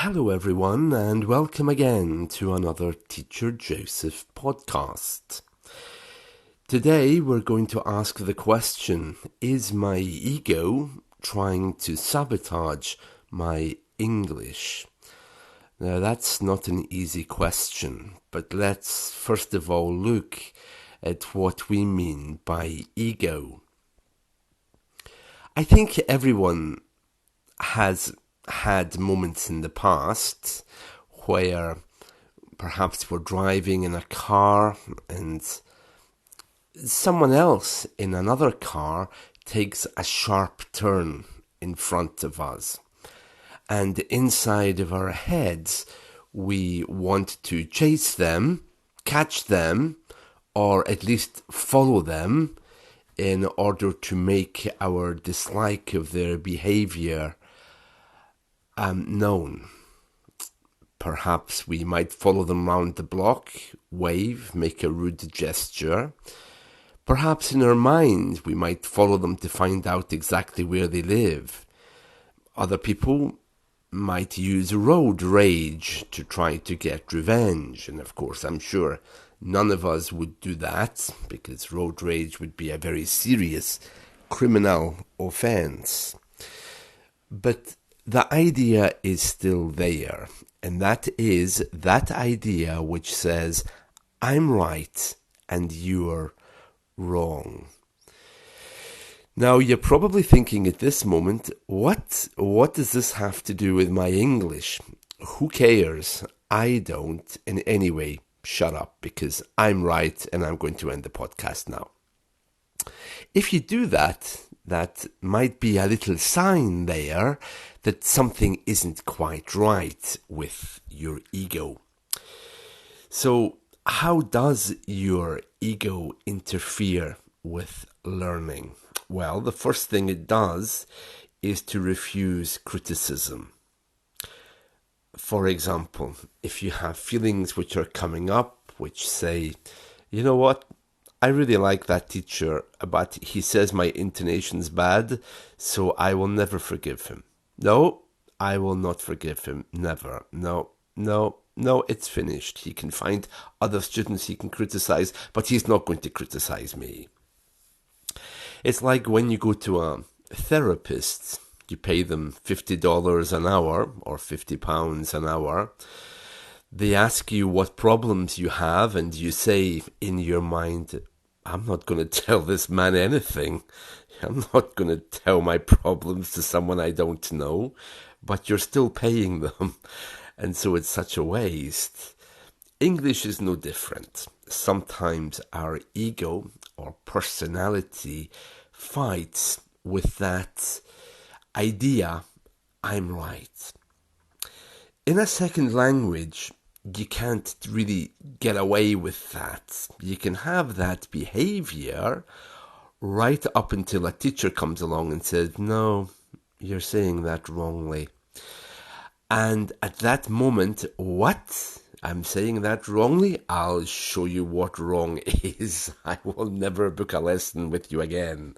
Hello, everyone, and welcome again to another Teacher Joseph podcast. Today, we're going to ask the question, is my ego trying to sabotage my English? Now, that's not an easy question, but let's first of all look at what we mean by ego. I think everyone has had moments in the past where perhaps we're driving in a car and someone else in another car takes a sharp turn in front of us. And inside of our heads, we want to chase them, catch them, or at least follow them in order to make our dislike of their behavior known. Perhaps we might follow them round the block, wave, make a rude gesture. Perhaps in our mind we might follow them to find out exactly where they live. Other people might use road rage to try to get revenge. And of course, I'm sure none of us would do that, because road rage would be a very serious criminal offence. But the idea is still there, and that is that idea which says, I'm right and you're wrong. Now, you're probably thinking at this moment, what does this have to do with my English? Who cares? I don't. And anyway, shut up, because I'm right and I'm going to end the podcast now. If you do that, that might be a little sign there that something isn't quite right with your ego. So, how does your ego interfere with learning? Well, the first thing it does is to refuse criticism. For example, if you have feelings which are coming up, which say, you know what, I really like that teacher, but he says my intonation's bad, so I will never forgive him. No, I will not forgive him. Never. No, it's finished. He can find other students he can criticize, but he's not going to criticize me. It's like when you go to a therapist, you pay them $50 an hour or £50 an hour. They ask you what problems you have, and you say in your mind, I'm not going to tell this man anything. I'm not going to tell my problems to someone I don't know, but you're still paying them. And so it's such a waste. English is no different. Sometimes our ego or personality fights with that idea, I'm right. In a second language, you can't really get away with that. You can have that behavior right up until a teacher comes along and says, no, you're saying that wrongly. And at that moment, what? I'm saying that wrongly? I'll show you what wrong is. I will never book a lesson with you again.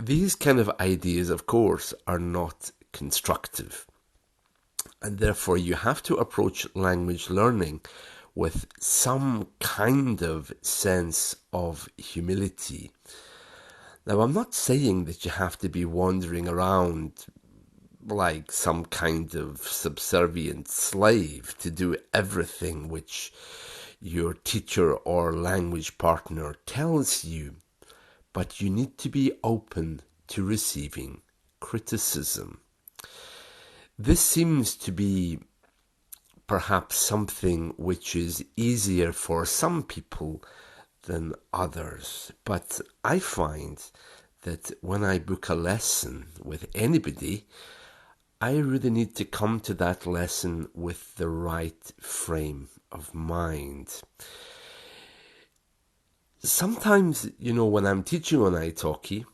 These kind of ideas, of course, are not constructive. And therefore, you have to approach language learning with some kind of sense of humility. Now, I'm not saying that you have to be wandering around like some kind of subservient slave to do everything which your teacher or language partner tells you, but you need to be open to receiving criticism. This seems to be perhaps something which is easier for some people than others, but I find that when I book a lesson with anybody, I really need to come to that lesson with the right frame of mind. Sometimes, when I'm teaching on italki,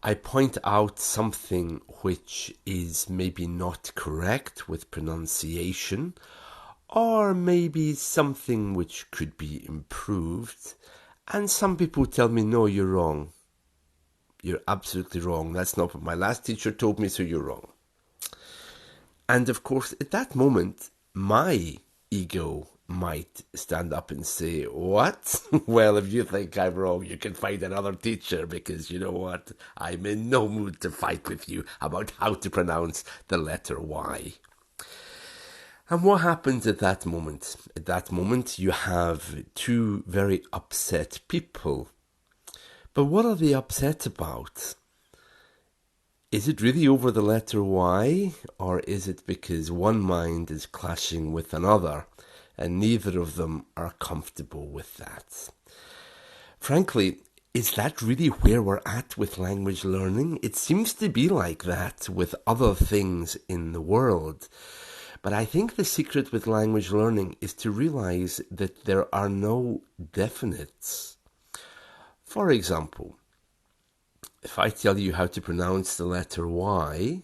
I point out something which is maybe not correct with pronunciation, or maybe something which could be improved, and some people tell me, no, you're wrong. You're absolutely wrong. That's not what my last teacher told me, so you're wrong. And of course, at that moment, my ego might stand up and say, "What? Well, if you think I'm wrong, you can find another teacher, because you know what? I'm in no mood to fight with you about how to pronounce the letter Y." And what happens at that moment? At that moment, you have two very upset people. But what are they upset about? Is it really over the letter Y, or is it because one mind is clashing with another, and neither of them are comfortable with that? Frankly, is that really where we're at with language learning? It seems to be like that with other things in the world. But I think the secret with language learning is to realize that there are no definites. For example, if I tell you how to pronounce the letter Y,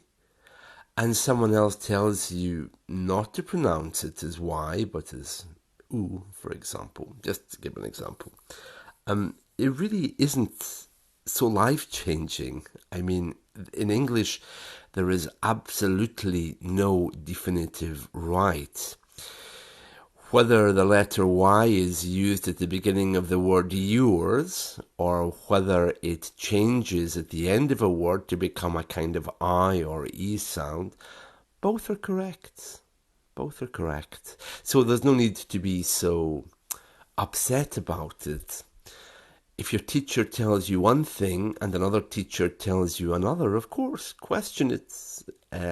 and someone else tells you not to pronounce it as Y, but as oo, for example, just to give an example, it really isn't so life-changing. I mean, in English, there is absolutely no definitive right. Whether the letter Y is used at the beginning of the word yours, or whether it changes at the end of a word to become a kind of I or E sound, both are correct. Both are correct. So there's no need to be so upset about it. If your teacher tells you one thing and another teacher tells you another, of course, question it,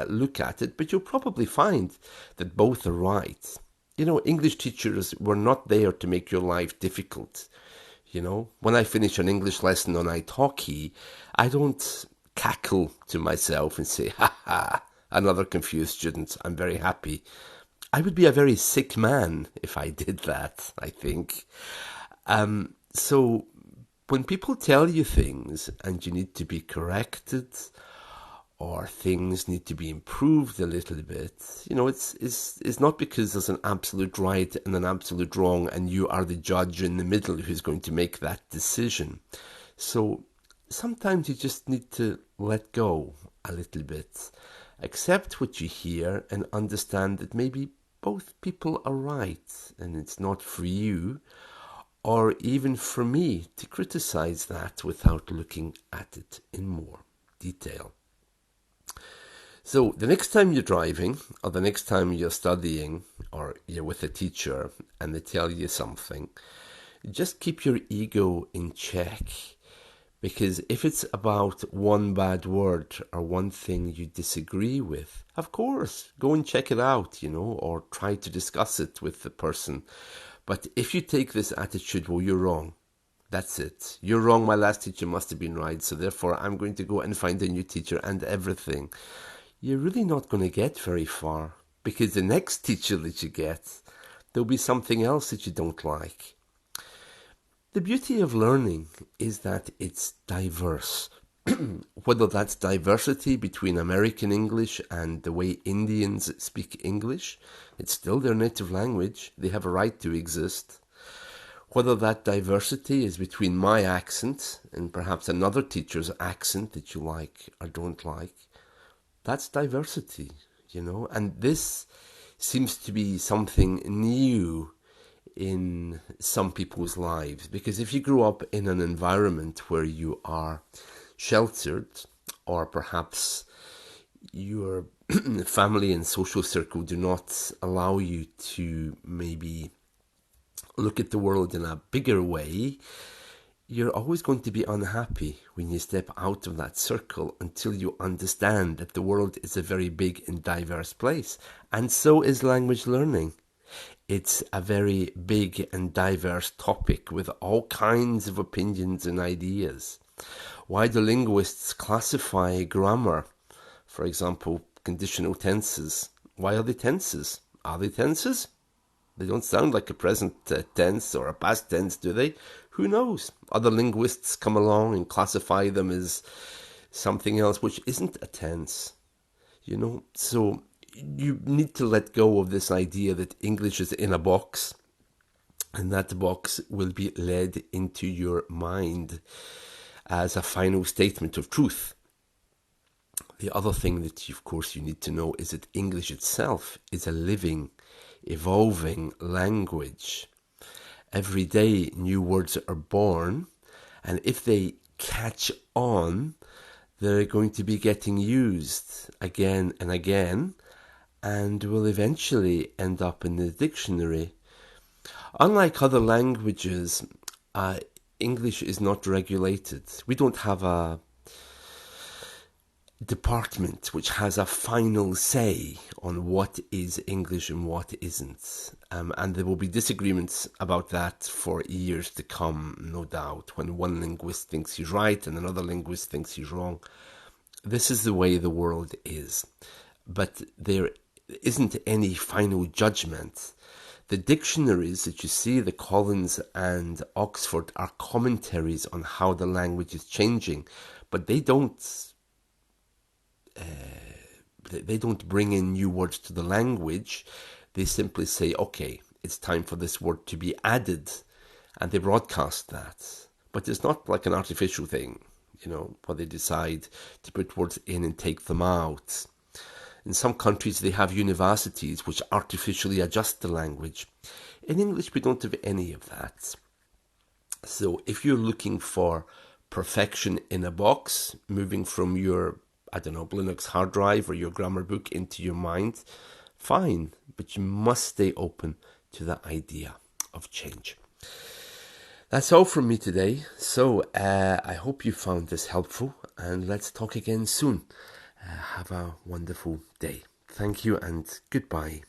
look at it, but you'll probably find that both are right. You know, English teachers were not there to make your life difficult. You know, when I finish an English lesson on italki, I don't cackle to myself and say, "Ha ha, another confused student, I'm very happy." I would be a very sick man if I did that, I think. So when people tell you things and you need to be corrected, or things need to be improved a little bit, you know, it's not because there's an absolute right and an absolute wrong and you are the judge in the middle who's going to make that decision. So sometimes you just need to let go a little bit, accept what you hear, and understand that maybe both people are right, and it's not for you or even for me to criticize that without looking at it in more detail. So the next time you're driving, or the next time you're studying, or you're with a teacher and they tell you something, just keep your ego in check. Because if it's about one bad word or one thing you disagree with, of course, go and check it out, you know, or try to discuss it with the person. But if you take this attitude, well, you're wrong. That's it. You're wrong. My last teacher must have been right. So therefore, I'm going to go and find a new teacher and everything. You're really not going to get very far, because the next teacher that you get, there'll be something else that you don't like. The beauty of learning is that it's diverse. Whether that's diversity between American English and the way Indians speak English, it's still their native language. They have a right to exist. Whether that diversity is between my accent and perhaps another teacher's accent that you like or don't like, that's diversity, you know. And this seems to be something new in some people's lives, because if you grew up in an environment where you are sheltered, or perhaps your family and social circle do not allow you to maybe look at the world in a bigger way, you're always going to be unhappy when you step out of that circle until you understand that the world is a very big and diverse place. And so is language learning. It's a very big and diverse topic with all kinds of opinions and ideas. Why do linguists classify grammar? For example, conditional tenses. Why are they tenses? Are they tenses? They don't sound like a present tense or a past tense, do they? Who knows? Other linguists come along and classify them as something else which isn't a tense. You know, so you need to let go of this idea that English is in a box, and that box will be led into your mind as a final statement of truth. The other thing that, of course, you need to know is that English itself is a living, evolving language. Every day, new words are born, and if they catch on, they're going to be getting used again and again, and will eventually end up in the dictionary. Unlike other languages, English is not regulated. We don't have a department which has a final say on what is English and what isn't. And there will be disagreements about that for years to come, no doubt, when one linguist thinks he's right and another linguist thinks he's wrong. This is the way the world is. But there isn't any final judgment. The dictionaries that you see, the Collins and Oxford, are commentaries on how the language is changing, but they don't bring in new words to the language. They simply say, okay, it's time for this word to be added, and they broadcast that. But it's not like an artificial thing, where they decide to put words in and take them out. In some countries, they have universities which artificially adjust the language. In English, we don't have any of that. So if you're looking for perfection in a box, moving from your, Linux hard drive or your grammar book into your mind, fine. But you must stay open to the idea of change. That's all from me today. So I hope you found this helpful, and let's talk again soon. Have a wonderful day. Thank you and goodbye.